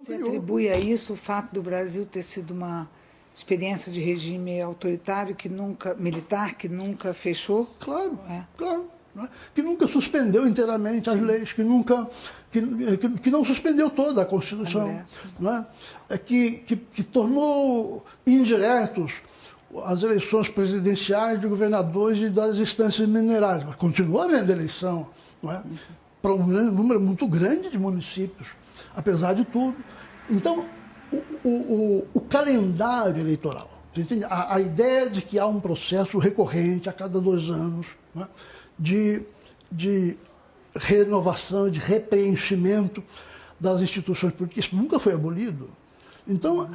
Você atribui a isso o fato do Brasil ter sido uma experiência de regime autoritário militar, que nunca fechou? Claro, claro. Né? Que nunca suspendeu inteiramente as leis, que não suspendeu toda a Constituição. Né? Que tornou indiretos as eleições presidenciais de governadores e das instâncias minerais. Mas continua havendo eleição, não é? Para um número muito grande de municípios, apesar de tudo. Então, o calendário eleitoral, você entende? A ideia de que há um processo recorrente a cada 2 anos, né, de renovação, de repreenchimento das instituições políticas, isso nunca foi abolido. Então,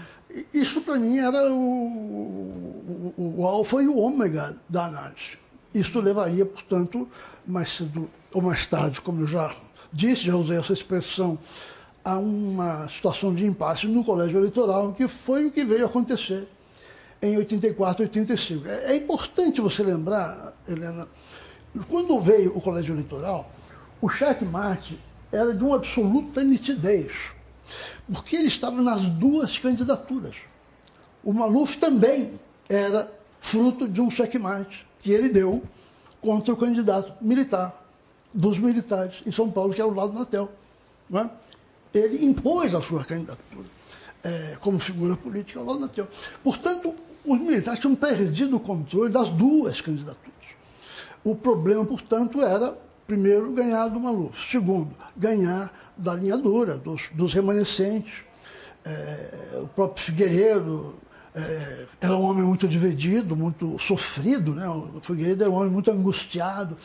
isso para mim era o alfa e o ômega da análise. Isso levaria, portanto, mais cedo ou mais tarde, como eu já disse, já usei essa expressão, a uma situação de impasse no colégio eleitoral, que foi o que veio acontecer em 84 e 85. É importante você lembrar, Helena, quando veio o colégio eleitoral, o checkmate era de uma absoluta nitidez, porque ele estava nas 2 candidaturas. O Maluf também era fruto de um checkmate que ele deu contra o candidato militar, dos militares em São Paulo, que era o Laudo Natel. Não é? Ele impôs a sua candidatura como figura política ao Laudo Natel. Portanto, os militares tinham perdido o controle das 2 candidaturas. O problema, portanto, era, primeiro, ganhar do Maluf. Segundo, ganhar da linha dura, dos remanescentes. O próprio Figueiredo era um homem muito dividido, muito sofrido, né? O Figueiredo era um homem muito angustiado.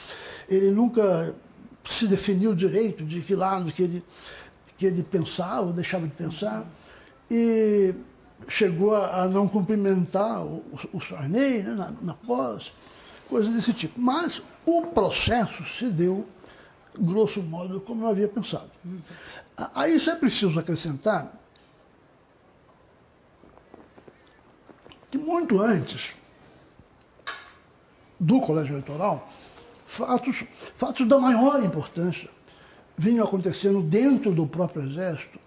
Ele nunca se definiu direito de que lado que ele pensava ou deixava de pensar. E chegou a não cumprimentar o Sarney, né, na posse, coisas desse tipo. Mas o processo se deu, grosso modo, como eu havia pensado. A isso é preciso acrescentar que muito antes do colégio eleitoral, fatos da maior importância vinham acontecendo dentro do próprio Exército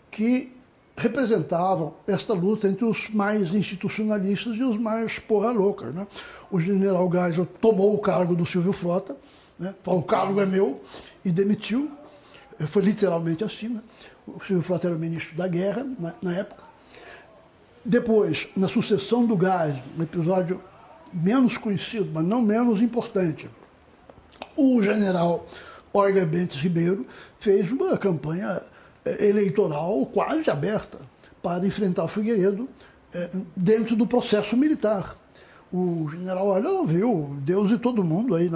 que representavam esta luta entre os mais institucionalistas e os mais porra loucas. Né? O general Geisel tomou o cargo do Silvio Frota, né? Falou, o cargo é meu, e demitiu. Foi literalmente assim. Né? O Silvio Frota era o ministro da Guerra, na época. Depois, na sucessão do Geisel, um episódio menos conhecido, mas não menos importante, o general Euler Bentes Ribeiro fez uma campanha eleitoral quase aberta para enfrentar o Figueiredo dentro do processo militar. O general Euler viu Deus e todo mundo aí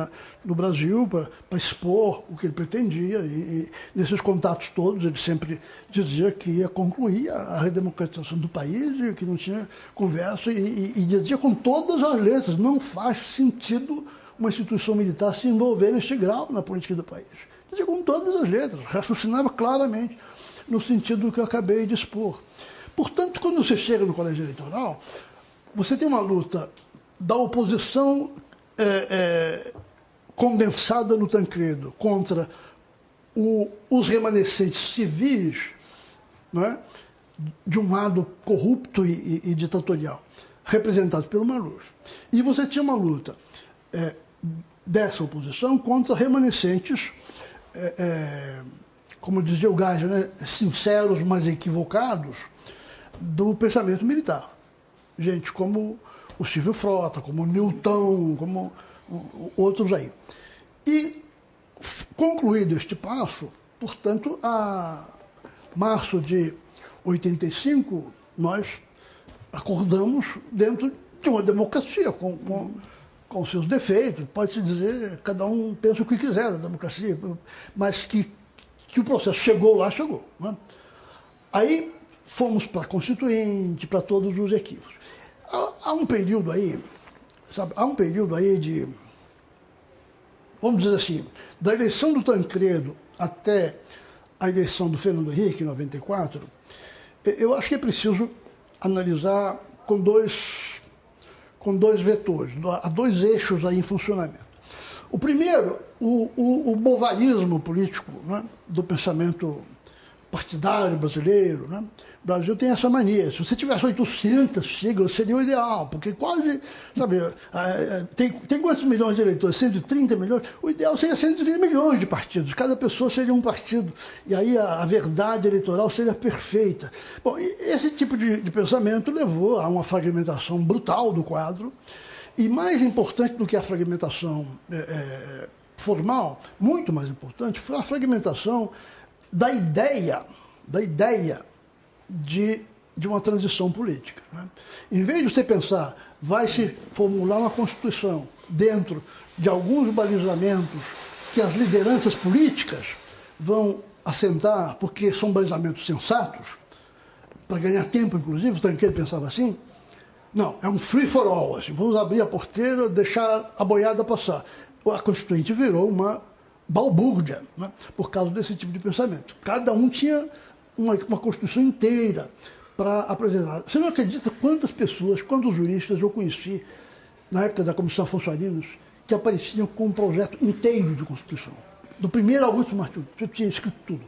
no Brasil para expor o que ele pretendia e nesses contatos todos ele sempre dizia que ia concluir a redemocratização do país e que não tinha conversa e dizia com todas as letras, não faz sentido uma instituição militar se envolver neste grau na política do país. Dizia com todas as letras, raciocinava claramente no sentido que eu acabei de expor. Portanto, quando você chega no colégio eleitoral, você tem uma luta da oposição condensada no Tancredo contra os remanescentes civis, não é? De um lado corrupto e ditatorial, representados pelo Maluf. E você tinha uma luta dessa oposição contra remanescentes, como dizia o Geisel, né, sinceros, mas equivocados, do pensamento militar. Gente como o Silvio Frota, como o Newton, como outros aí. E, concluído este passo, portanto, a março de 85, nós acordamos dentro de uma democracia, com seus defeitos. Pode-se dizer, cada um pensa o que quiser da democracia, mas que o processo chegou lá, chegou. Né? Aí fomos para a Constituinte, para todos os equívocos. Há um período aí, sabe, de, vamos dizer assim, da eleição do Tancredo até a eleição do Fernando Henrique, em 94, eu acho que é preciso analisar com dois vetores, há 2 eixos aí em funcionamento. O primeiro, o bovarismo político, né, do pensamento partidário brasileiro, né? O Brasil tem essa mania. Se você tivesse 800 siglas, seria o ideal, porque quase, sabe, tem quantos milhões de eleitores? 130 milhões? O ideal seria 130 milhões de partidos. Cada pessoa seria um partido. E aí a verdade eleitoral seria perfeita. Bom, esse tipo de pensamento levou a uma fragmentação brutal do quadro. E mais importante do que a fragmentação formal, muito mais importante, foi a fragmentação da ideia de uma transição política. Né? Em vez de você pensar, vai se formular uma Constituição dentro de alguns balizamentos que as lideranças políticas vão assentar, porque são balizamentos sensatos, para ganhar tempo, inclusive, o Tancredo pensava assim. Não, é um free for all, assim, vamos abrir a porteira, deixar a boiada passar. A Constituinte virou uma balbúrdia, né, por causa desse tipo de pensamento. Cada um tinha uma Constituição inteira para apresentar. Você não acredita quantas pessoas, quantos juristas eu conheci na época da Comissão Afonso Arinos, que apareciam com um projeto inteiro de Constituição. Do primeiro ao último artigo, eu tinha escrito tudo.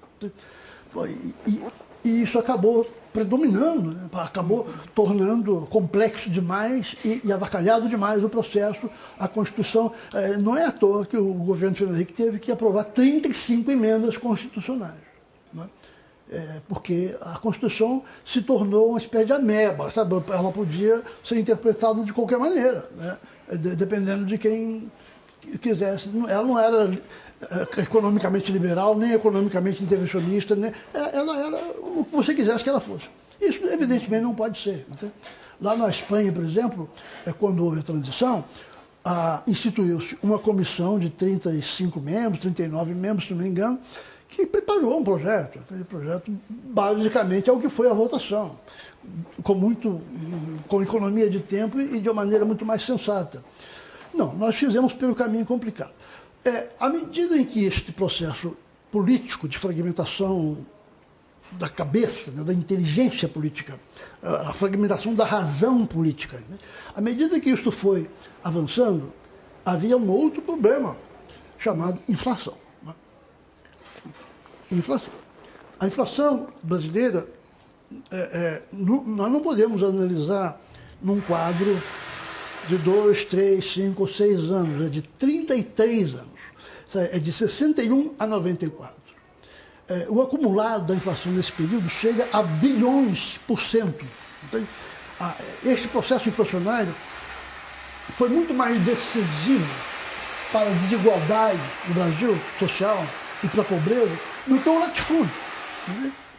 E isso acabou predominando, né? Acabou tornando complexo demais e avacalhado demais o processo. A Constituição, não é à toa que o governo Fernando Henrique teve que aprovar 35 emendas constitucionais. Né? Porque a Constituição se tornou uma espécie de ameba, sabe? Ela podia ser interpretada de qualquer maneira, né? Dependendo de quem quisesse. Ela não era economicamente liberal, nem economicamente intervencionista, né? Ela era o que você quisesse que ela fosse. Isso, evidentemente, não pode ser. Entende? Lá na Espanha, por exemplo, quando houve a transição, instituiu-se uma comissão de 35 membros, 39 membros, se não me engano, que preparou um projeto. Aquele projeto, basicamente, é o que foi a votação, com economia de tempo e de uma maneira muito mais sensata. Não, nós fizemos pelo caminho complicado. À medida em que este processo político de fragmentação da cabeça, né, da inteligência política, a fragmentação da razão política, né, à medida que isso foi avançando, havia um outro problema chamado inflação. Né? Inflação. A inflação brasileira, nós não podemos analisar num quadro de 2, 3, 5 ou 6 anos, é de 33 anos. É de 61 a 94. O acumulado da inflação nesse período chega a bilhões por cento. Então, este processo inflacionário foi muito mais decisivo para a desigualdade no Brasil, social, e para a pobreza, do que o latifúndio.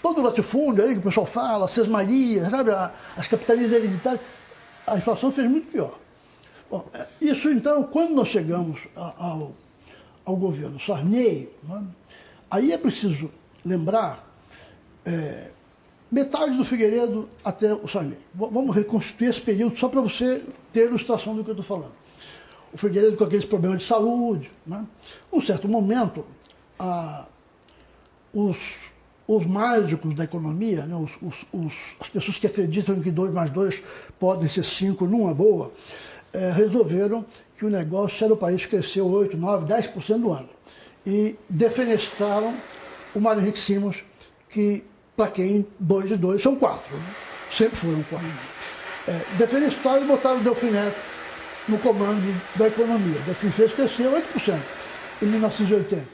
Todo o latifúndio aí que o pessoal fala, a sesmaria, sabe, as capitanias hereditárias, a inflação fez muito pior. Bom, isso então, quando nós chegamos ao governo Sarney, né, aí é preciso lembrar metade do Figueiredo até o Sarney. Vamos reconstituir esse período só para você ter ilustração do que eu estou falando. O Figueiredo com aqueles problemas de saúde. Né? Num certo momento, os mágicos da economia, né, as pessoas que acreditam que 2 mais 2 podem ser 5 numa boa, resolveram que o negócio era o país crescer 8, 9, 10% do ano. E defenestraram o Mário Henrique Simons, que, para quem 2 e 2 são 4. Né? Sempre foram 4. Defenestraram e botaram o Delfim Neto no comando da economia. O Delfim fez crescer 8% em 1980.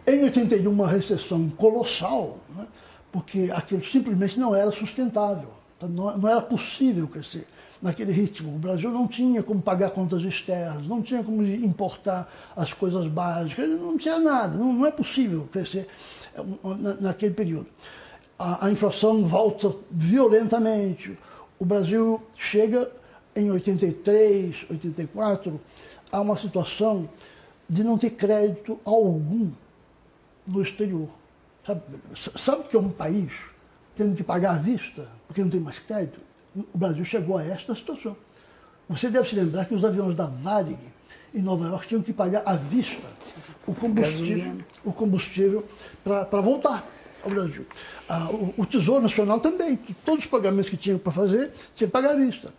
Em 81, uma recessão colossal, né? Porque aquilo simplesmente não era sustentável. Não era possível crescer naquele ritmo. O Brasil não tinha como pagar contas externas, não tinha como importar as coisas básicas, não tinha nada, não é possível crescer naquele período. A inflação volta violentamente. O Brasil chega em 83, 84, a uma situação de não ter crédito algum no exterior. Sabe que é um país tendo que pagar à vista, porque não tem mais crédito? O Brasil chegou a esta situação. Você deve se lembrar que os aviões da Varig em Nova York tinham que pagar à vista o combustível para voltar ao Brasil. O Tesouro Nacional também, todos os pagamentos que tinham para fazer, tinha que pagar à vista.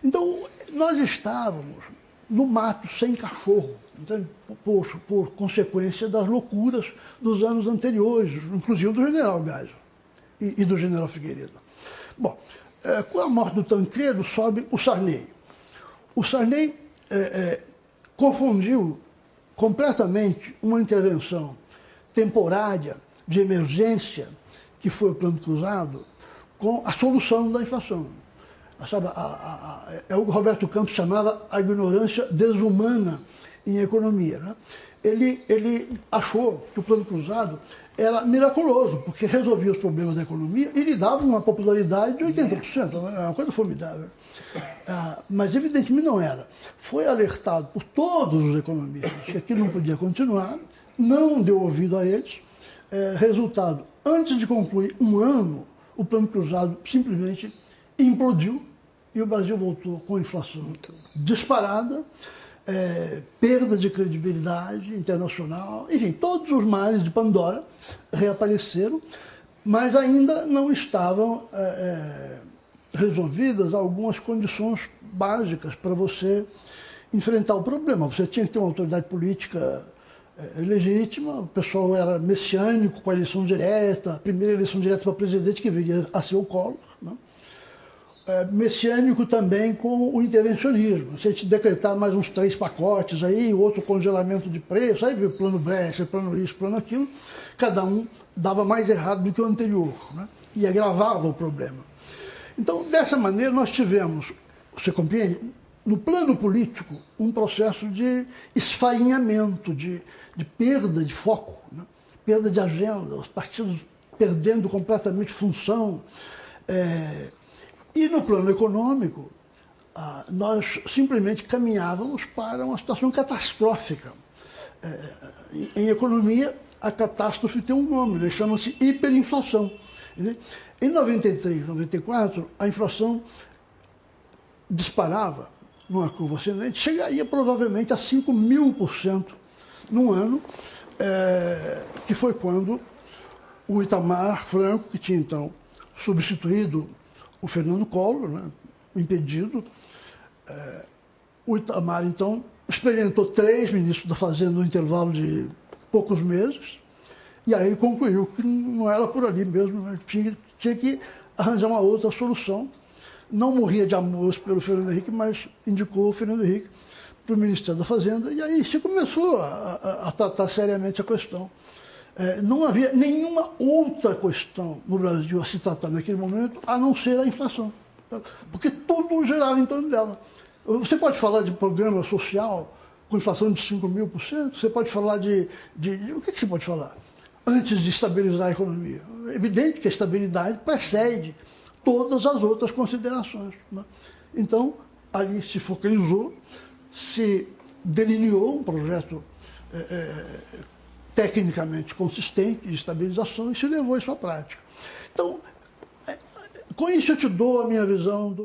Então, nós estávamos no mato sem cachorro, entende? Por consequência das loucuras dos anos anteriores, inclusive do general Geisel. e do general Figueiredo. Bom, com a morte do Tancredo, sobe o Sarney. O Sarney confundiu completamente uma intervenção temporária, de emergência, que foi o Plano Cruzado, com a solução da inflação. Sabe, é o que o Roberto Campos chamava a ignorância desumana em economia. Né? Ele achou que o Plano Cruzado era miraculoso, porque resolvia os problemas da economia e lhe dava uma popularidade de 80%, é uma coisa formidável. Mas evidentemente não era. Foi alertado por todos os economistas que aquilo não podia continuar, não deu ouvido a eles. Resultado, antes de concluir um ano, o Plano Cruzado simplesmente implodiu e o Brasil voltou com inflação disparada, perda de credibilidade internacional, enfim, todos os males de Pandora reapareceram, mas ainda não estavam resolvidas algumas condições básicas para você enfrentar o problema. Você tinha que ter uma autoridade política legítima, o pessoal era messiânico com a eleição direta, a primeira eleição direta para presidente que viria a ser o Collor, né? Messiânico também com o intervencionismo. Se a gente decretar mais uns 3 pacotes aí, outro congelamento de preço, aí veio o plano Bresser, plano isso, plano aquilo, cada um dava mais errado do que o anterior, né? E agravava o problema. Então, dessa maneira, nós tivemos, você compreende, no plano político, um processo de esfarinhamento, de perda de foco, né? Perda de agenda, os partidos perdendo completamente função. E no plano econômico, nós simplesmente caminhávamos para uma situação catastrófica. Em economia, a catástrofe tem um nome, né? Chama-se hiperinflação. Em 93, 94, a inflação disparava numa curva ascendente, chegaria provavelmente a 5.000% num ano, que foi quando o Itamar Franco, que tinha então substituído o Fernando Collor, né, impedido, o Itamar então experimentou 3 ministros da Fazenda no intervalo de poucos meses, e aí concluiu que não era por ali mesmo, né, tinha que arranjar uma outra solução. Não morria de amor pelo Fernando Henrique, mas indicou o Fernando Henrique para o Ministério da Fazenda, e aí se começou a tratar seriamente a questão. Não havia nenhuma outra questão no Brasil a se tratar naquele momento, a não ser a inflação, porque tudo girava em torno dela. Você pode falar de programa social com inflação de 5.000%, você pode falar de o que você pode falar? Antes de estabilizar a economia. É evidente que a estabilidade precede todas as outras considerações, né? Então, ali se focalizou, se delineou um projeto tecnicamente consistente de estabilização e se levou isso à prática. Então, com isso eu te dou a minha visão do